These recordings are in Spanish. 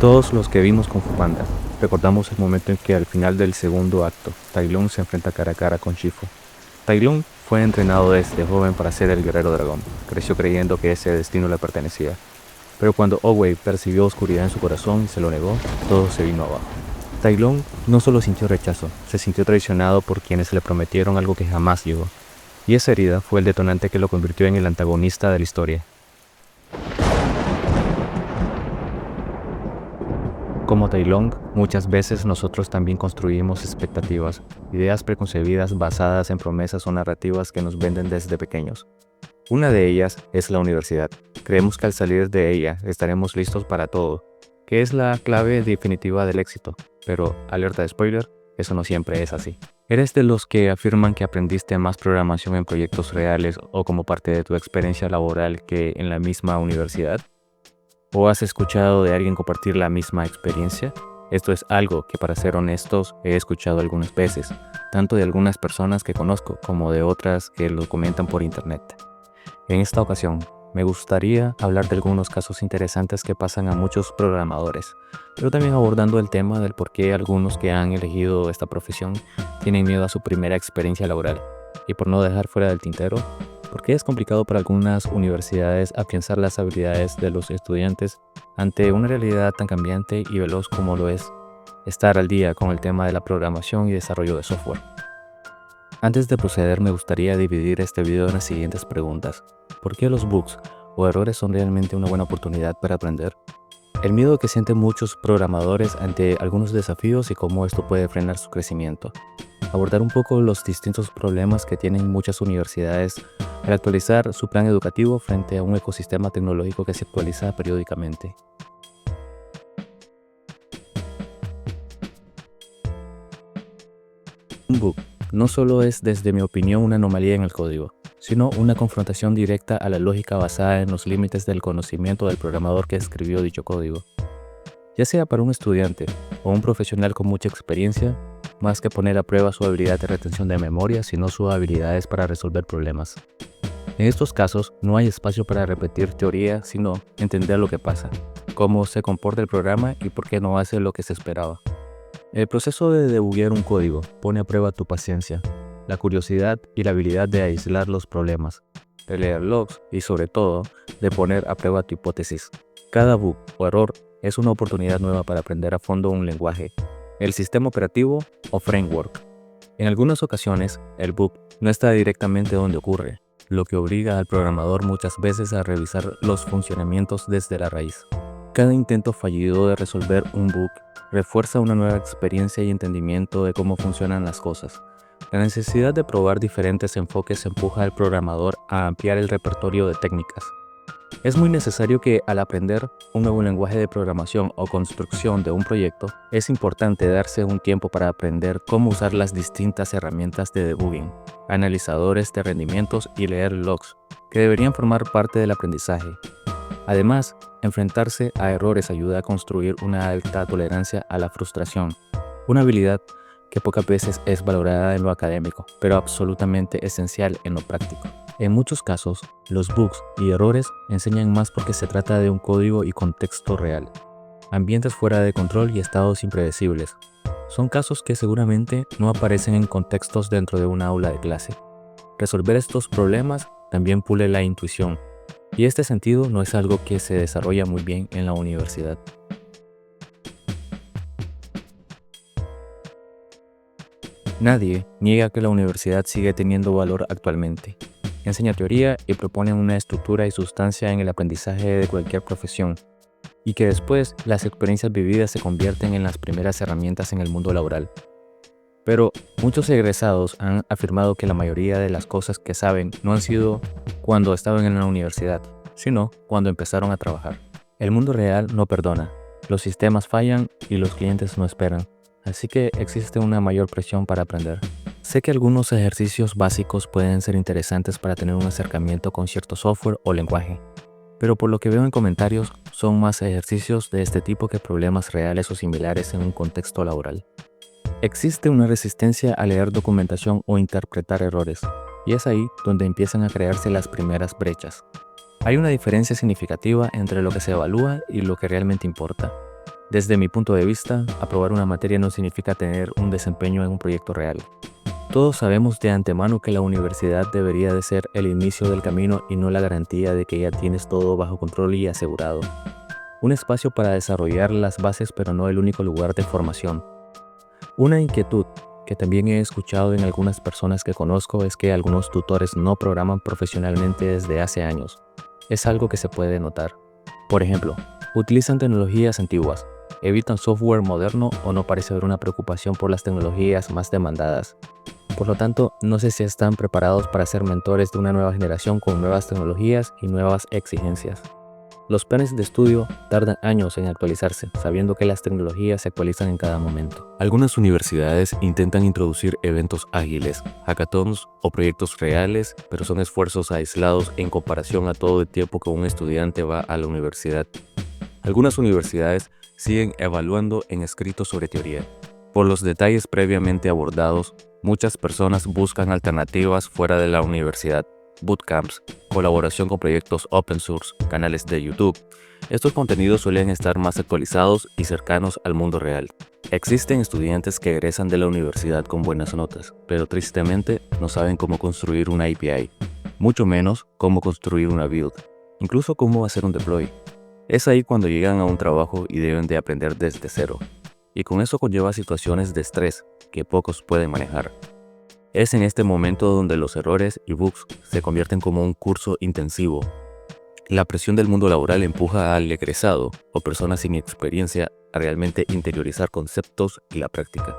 Todos los que vimos Kung Fu Panda recordamos el momento en que al final del segundo acto, Tai Lung se enfrenta cara a cara con Shifu. Tai Lung fue entrenado desde joven para ser el guerrero dragón. Creció creyendo que ese destino le pertenecía. Pero cuando Oogway percibió oscuridad en su corazón y se lo negó, todo se vino abajo. Tai Lung no solo sintió rechazo, se sintió traicionado por quienes le prometieron algo que jamás llegó. Y esa herida fue el detonante que lo convirtió en el antagonista de la historia. Como Tai Lung, muchas veces nosotros también construimos expectativas, ideas preconcebidas basadas en promesas o narrativas que nos venden desde pequeños. Una de ellas es la universidad. Creemos que al salir de ella estaremos listos para todo, que es la clave definitiva del éxito, pero, alerta de spoiler, eso no siempre es así. ¿Eres de los que afirman que aprendiste más programación en proyectos reales o como parte de tu experiencia laboral que en la misma universidad? ¿O has escuchado de alguien compartir la misma experiencia? Esto es algo que, para ser honestos, he escuchado algunas veces, tanto de algunas personas que conozco como de otras que lo comentan por internet. En esta ocasión, me gustaría hablar de algunos casos interesantes que pasan a muchos programadores, pero también abordando el tema del por qué algunos que han elegido esta profesión tienen miedo a su primera experiencia laboral. Y por no dejar fuera del tintero, ¿por qué es complicado para algunas universidades afianzar las habilidades de los estudiantes ante una realidad tan cambiante y veloz como lo es estar al día con el tema de la programación y desarrollo de software? Antes de proceder, me gustaría dividir este video en las siguientes preguntas. ¿Por qué los bugs o errores son realmente una buena oportunidad para aprender? El miedo que sienten muchos programadores ante algunos desafíos y cómo esto puede frenar su crecimiento. Abordar un poco los distintos problemas que tienen muchas universidades al actualizar su plan educativo frente a un ecosistema tecnológico que se actualiza periódicamente. Un bug no solo es, desde mi opinión, una anomalía en el código, sino una confrontación directa a la lógica basada en los límites del conocimiento del programador que escribió dicho código. Ya sea para un estudiante o un profesional con mucha experiencia, más que poner a prueba su habilidad de retención de memoria, sino sus habilidades para resolver problemas. En estos casos, no hay espacio para repetir teoría, sino entender lo que pasa, cómo se comporta el programa y por qué no hace lo que se esperaba. El proceso de debuguear un código pone a prueba tu paciencia, la curiosidad y la habilidad de aislar los problemas, de leer logs y, sobre todo, de poner a prueba tu hipótesis. Cada bug o error es una oportunidad nueva para aprender a fondo un lenguaje, el sistema operativo o framework. En algunas ocasiones, el bug no está directamente donde ocurre, lo que obliga al programador muchas veces a revisar los funcionamientos desde la raíz. Cada intento fallido de resolver un bug refuerza una nueva experiencia y entendimiento de cómo funcionan las cosas. La necesidad de probar diferentes enfoques empuja al programador a ampliar el repertorio de técnicas. Es muy necesario que, al aprender un nuevo lenguaje de programación o construcción de un proyecto, es importante darse un tiempo para aprender cómo usar las distintas herramientas de debugging, analizadores de rendimientos y leer logs, que deberían formar parte del aprendizaje. Además, enfrentarse a errores ayuda a construir una alta tolerancia a la frustración, una habilidad que pocas veces es valorada en lo académico, pero absolutamente esencial en lo práctico. En muchos casos, los bugs y errores enseñan más porque se trata de un código y contexto real, ambientes fuera de control y estados impredecibles. Son casos que seguramente no aparecen en contextos dentro de una aula de clase. Resolver estos problemas también pule la intuición, y este sentido no es algo que se desarrolla muy bien en la universidad. Nadie niega que la universidad sigue teniendo valor actualmente. Enseña teoría y propone una estructura y sustancia en el aprendizaje de cualquier profesión, y que después las experiencias vividas se convierten en las primeras herramientas en el mundo laboral. Pero muchos egresados han afirmado que la mayoría de las cosas que saben no han sido cuando estaban en la universidad, sino cuando empezaron a trabajar. El mundo real no perdona, los sistemas fallan y los clientes no esperan, así que existe una mayor presión para aprender. Sé que algunos ejercicios básicos pueden ser interesantes para tener un acercamiento con cierto software o lenguaje, pero por lo que veo en comentarios, son más ejercicios de este tipo que problemas reales o similares en un contexto laboral. Existe una resistencia a leer documentación o interpretar errores, y es ahí donde empiezan a crearse las primeras brechas. Hay una diferencia significativa entre lo que se evalúa y lo que realmente importa. Desde mi punto de vista, aprobar una materia no significa tener un desempeño en un proyecto real. Todos sabemos de antemano que la universidad debería de ser el inicio del camino y no la garantía de que ya tienes todo bajo control y asegurado. Un espacio para desarrollar las bases, pero no el único lugar de formación. Una inquietud que también he escuchado en algunas personas que conozco es que algunos tutores no programan profesionalmente desde hace años. Es algo que se puede notar. Por ejemplo, utilizan tecnologías antiguas, evitan software moderno o no parece haber una preocupación por las tecnologías más demandadas. Por lo tanto, no sé si están preparados para ser mentores de una nueva generación con nuevas tecnologías y nuevas exigencias. Los planes de estudio tardan años en actualizarse, sabiendo que las tecnologías se actualizan en cada momento. Algunas universidades intentan introducir eventos ágiles, hackathons o proyectos reales, pero son esfuerzos aislados en comparación a todo el tiempo que un estudiante va a la universidad. Algunas universidades siguen evaluando en escrito sobre teoría. Por los detalles previamente abordados, muchas personas buscan alternativas fuera de la universidad. Bootcamps, colaboración con proyectos open source, canales de YouTube. Estos contenidos suelen estar más actualizados y cercanos al mundo real. Existen estudiantes que egresan de la universidad con buenas notas, pero tristemente no saben cómo construir una API, mucho menos cómo construir una build, incluso cómo hacer un deploy. Es ahí cuando llegan a un trabajo y deben de aprender desde cero, y con eso conlleva situaciones de estrés que pocos pueden manejar. Es en este momento donde los errores y bugs se convierten como un curso intensivo. La presión del mundo laboral empuja al egresado o personas sin experiencia a realmente interiorizar conceptos y la práctica.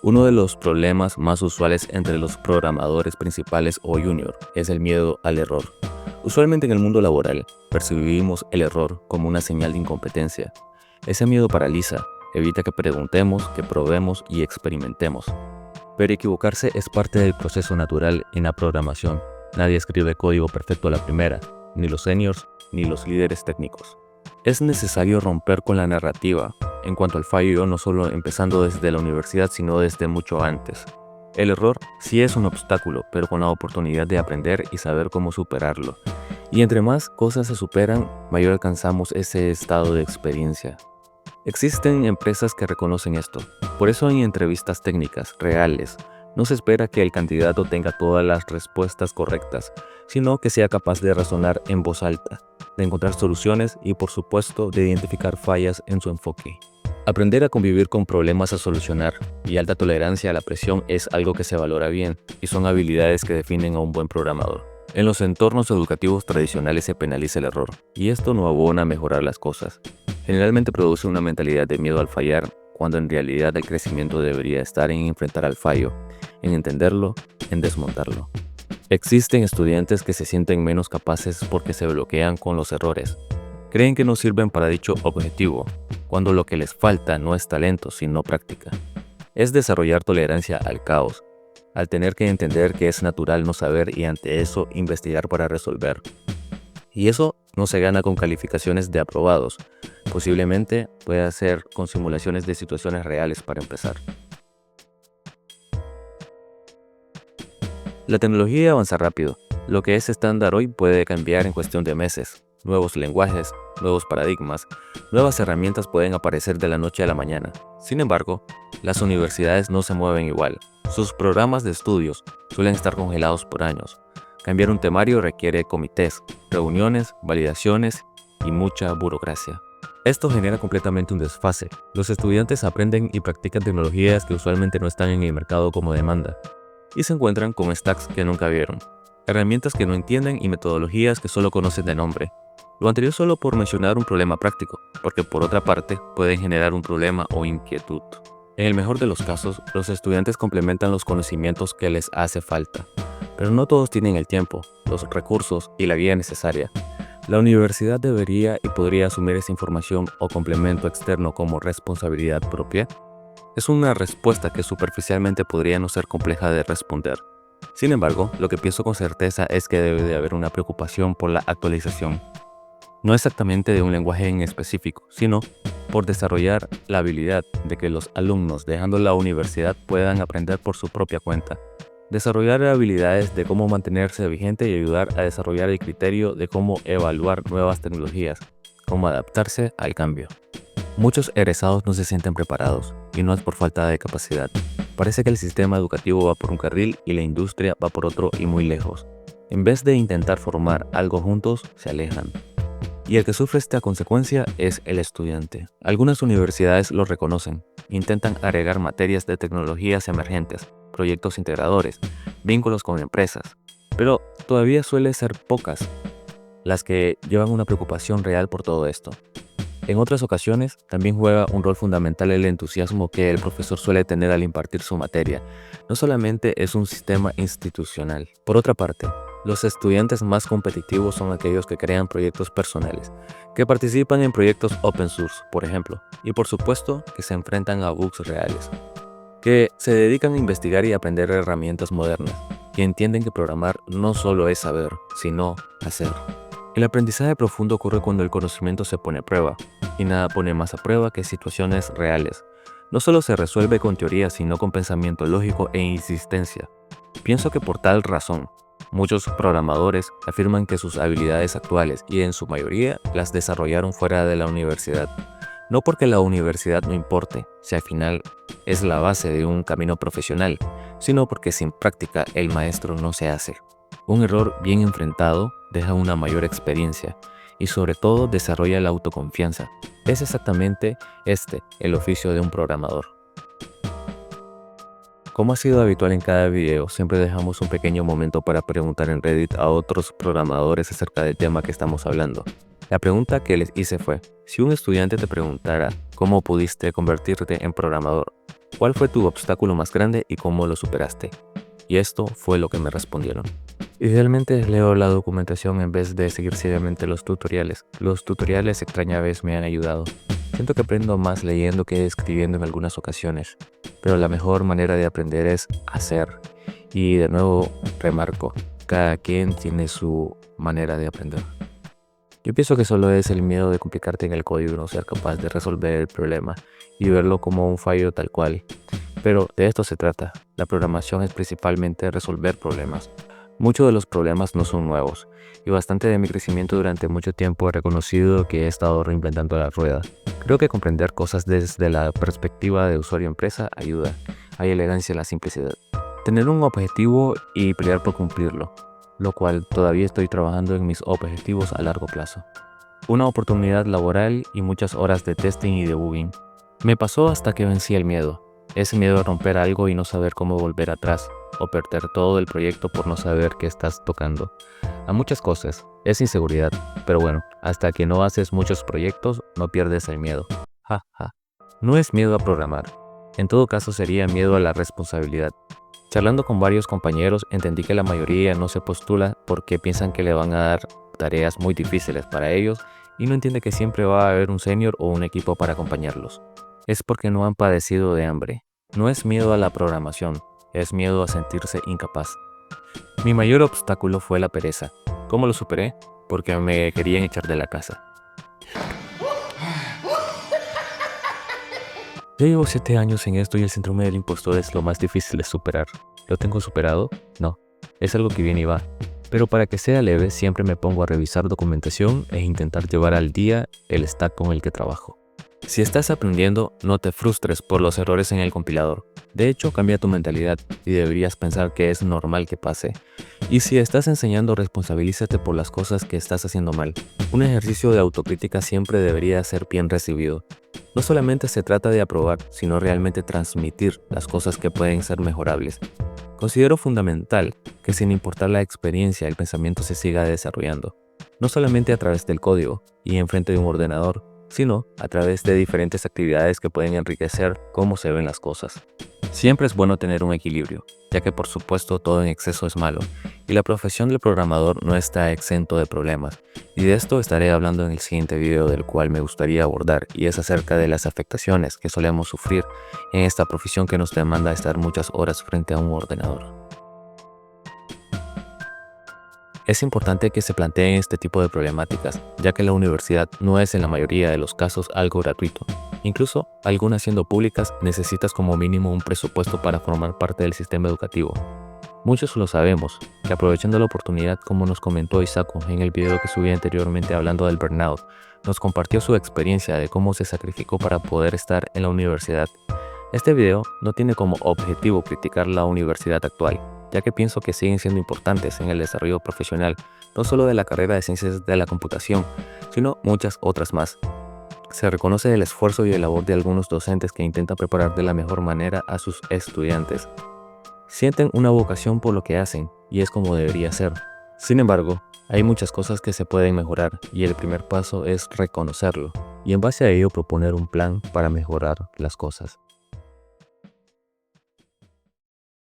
Uno de los problemas más usuales entre los programadores principales o junior es el miedo al error. Usualmente en el mundo laboral percibimos el error como una señal de incompetencia. Ese miedo paraliza. Evita que preguntemos, que probemos y experimentemos. Pero equivocarse es parte del proceso natural en la programación. Nadie escribe código perfecto a la primera, ni los seniors ni los líderes técnicos. Es necesario romper con la narrativa en cuanto al fallo, no solo empezando desde la universidad, sino desde mucho antes. El error sí es un obstáculo, pero con la oportunidad de aprender y saber cómo superarlo. Y entre más cosas se superan, mayor alcanzamos ese estado de experiencia. Existen empresas que reconocen esto. Por eso en entrevistas técnicas reales, no se espera que el candidato tenga todas las respuestas correctas, sino que sea capaz de razonar en voz alta, de encontrar soluciones y por supuesto de identificar fallas en su enfoque. Aprender a convivir con problemas a solucionar y alta tolerancia a la presión es algo que se valora bien y son habilidades que definen a un buen programador. En los entornos educativos tradicionales se penaliza el error, y esto no abona a mejorar las cosas. Generalmente produce una mentalidad de miedo al fallar, cuando en realidad el crecimiento debería estar en enfrentar al fallo, en entenderlo, en desmontarlo. Existen estudiantes que se sienten menos capaces porque se bloquean con los errores. Creen que no sirven para dicho objetivo, cuando lo que les falta no es talento, sino práctica. Es desarrollar tolerancia al caos, al tener que entender que es natural no saber y ante eso investigar para resolver. Y eso no se gana con calificaciones de aprobados, posiblemente puede ser con simulaciones de situaciones reales para empezar. La tecnología avanza rápido. Lo que es estándar hoy puede cambiar en cuestión de meses. Nuevos lenguajes, nuevos paradigmas, nuevas herramientas pueden aparecer de la noche a la mañana. Sin embargo, las universidades no se mueven igual. Sus programas de estudios suelen estar congelados por años. Cambiar un temario requiere comités, reuniones, validaciones y mucha burocracia. Esto genera completamente un desfase. Los estudiantes aprenden y practican tecnologías que usualmente no están en el mercado como demanda, y se encuentran con stacks que nunca vieron, herramientas que no entienden y metodologías que solo conocen de nombre. Lo anterior solo por mencionar un problema práctico, porque por otra parte pueden generar un problema o inquietud. En el mejor de los casos, los estudiantes complementan los conocimientos que les hace falta, pero no todos tienen el tiempo, los recursos y la guía necesaria. La universidad debería y podría asumir esa información o complemento externo como responsabilidad propia. Es una respuesta que superficialmente podría no ser compleja de responder. Sin embargo, lo que pienso con certeza es que debe de haber una preocupación por la actualización. No exactamente de un lenguaje en específico, sino por desarrollar la habilidad de que los alumnos dejando la universidad puedan aprender por su propia cuenta. Desarrollar habilidades de cómo mantenerse vigente y ayudar a desarrollar el criterio de cómo evaluar nuevas tecnologías, cómo adaptarse al cambio. Muchos egresados no se sienten preparados, y no es por falta de capacidad. Parece que el sistema educativo va por un carril y la industria va por otro y muy lejos. En vez de intentar formar algo juntos, se alejan. Y el que sufre esta consecuencia es el estudiante. Algunas universidades lo reconocen. Intentan agregar materias de tecnologías emergentes, proyectos integradores, vínculos con empresas. Pero todavía suele ser pocas las que llevan una preocupación real por todo esto. En otras ocasiones, también juega un rol fundamental el entusiasmo que el profesor suele tener al impartir su materia. No solamente es un sistema institucional. Por otra parte, los estudiantes más competitivos son aquellos que crean proyectos personales, que participan en proyectos open source, por ejemplo, y por supuesto que se enfrentan a bugs reales, que se dedican a investigar y aprender herramientas modernas, que entienden que programar no solo es saber, sino hacer. El aprendizaje profundo ocurre cuando el conocimiento se pone a prueba, y nada pone más a prueba que situaciones reales. No solo se resuelve con teoría, sino con pensamiento lógico e insistencia. Pienso que por tal razón, muchos programadores afirman que sus habilidades actuales, y en su mayoría, las desarrollaron fuera de la universidad. No porque la universidad no importe, si al final es la base de un camino profesional, sino porque sin práctica el maestro no se hace. Un error bien enfrentado deja una mayor experiencia y sobre todo desarrolla la autoconfianza. Es exactamente el oficio de un programador. Como ha sido habitual en cada video, siempre dejamos un pequeño momento para preguntar en Reddit a otros programadores acerca del tema que estamos hablando. La pregunta que les hice fue, si un estudiante te preguntara cómo pudiste convertirte en programador, ¿cuál fue tu obstáculo más grande y cómo lo superaste? Y esto fue lo que me respondieron. Idealmente leo la documentación en vez de seguir ciegamente los tutoriales. Los tutoriales extraña vez me han ayudado. Siento que aprendo más leyendo que escribiendo en algunas ocasiones, pero la mejor manera de aprender es hacer. Y de nuevo remarco, cada quien tiene su manera de aprender. Yo pienso que solo es el miedo de complicarte en el código y no ser capaz de resolver el problema y verlo como un fallo tal cual. Pero de esto se trata. La programación es principalmente resolver problemas. Muchos de los problemas no son nuevos, y bastante de mi crecimiento durante mucho tiempo he reconocido que he estado reinventando la rueda. Creo que comprender cosas desde la perspectiva de usuario-empresa ayuda. Hay elegancia en la simplicidad. Tener un objetivo y pelear por cumplirlo, lo cual todavía estoy trabajando en mis objetivos a largo plazo. Una oportunidad laboral y muchas horas de testing y debugging. Me pasó hasta que vencí el miedo. Ese miedo a romper algo y no saber cómo volver atrás, o perder todo el proyecto por no saber qué estás tocando. A muchas cosas, es inseguridad, pero bueno, hasta que no haces muchos proyectos, no pierdes el miedo. No es miedo a programar, en todo caso sería miedo a la responsabilidad. Charlando con varios compañeros, entendí que la mayoría no se postula porque piensan que le van a dar tareas muy difíciles para ellos y no entiende que siempre va a haber un senior o un equipo para acompañarlos. Es porque no han padecido de hambre. No es miedo a la programación, es miedo a sentirse incapaz. Mi mayor obstáculo fue la pereza. ¿Cómo lo superé? Porque me querían echar de la casa. Ya llevo 7 años en esto y el síndrome del impostor es lo más difícil de superar. ¿Lo tengo superado? No. Es algo que viene y va. Pero para que sea leve, siempre me pongo a revisar documentación e intentar llevar al día el stack con el que trabajo. Si estás aprendiendo, no te frustres por los errores en el compilador. De hecho, cambia tu mentalidad y deberías pensar que es normal que pase. Y si estás enseñando, responsabilízate por las cosas que estás haciendo mal. Un ejercicio de autocrítica siempre debería ser bien recibido. No solamente se trata de aprobar, sino realmente transmitir las cosas que pueden ser mejorables. Considero fundamental que sin importar la experiencia, el pensamiento se siga desarrollando. No solamente a través del código y enfrente de un ordenador, sino a través de diferentes actividades que pueden enriquecer cómo se ven las cosas. Siempre es bueno tener un equilibrio, ya que por supuesto todo en exceso es malo, y la profesión del programador no está exento de problemas, y de esto estaré hablando en el siguiente video del cual me gustaría abordar, y es acerca de las afectaciones que solemos sufrir en esta profesión que nos demanda estar muchas horas frente a un ordenador. Es importante que se planteen este tipo de problemáticas, ya que la universidad no es en la mayoría de los casos algo gratuito. Incluso, algunas siendo públicas, necesitas como mínimo un presupuesto para formar parte del sistema educativo. Muchos lo sabemos, que aprovechando la oportunidad, como nos comentó Isaco en el video que subí anteriormente hablando del burnout, nos compartió su experiencia de cómo se sacrificó para poder estar en la universidad. Este video no tiene como objetivo criticar la universidad actual, ya que pienso que siguen siendo importantes en el desarrollo profesional, no solo de la carrera de Ciencias de la Computación, sino muchas otras más. Se reconoce el esfuerzo y el labor de algunos docentes que intentan preparar de la mejor manera a sus estudiantes. Sienten una vocación por lo que hacen, y es como debería ser. Sin embargo, hay muchas cosas que se pueden mejorar, y el primer paso es reconocerlo, y en base a ello proponer un plan para mejorar las cosas.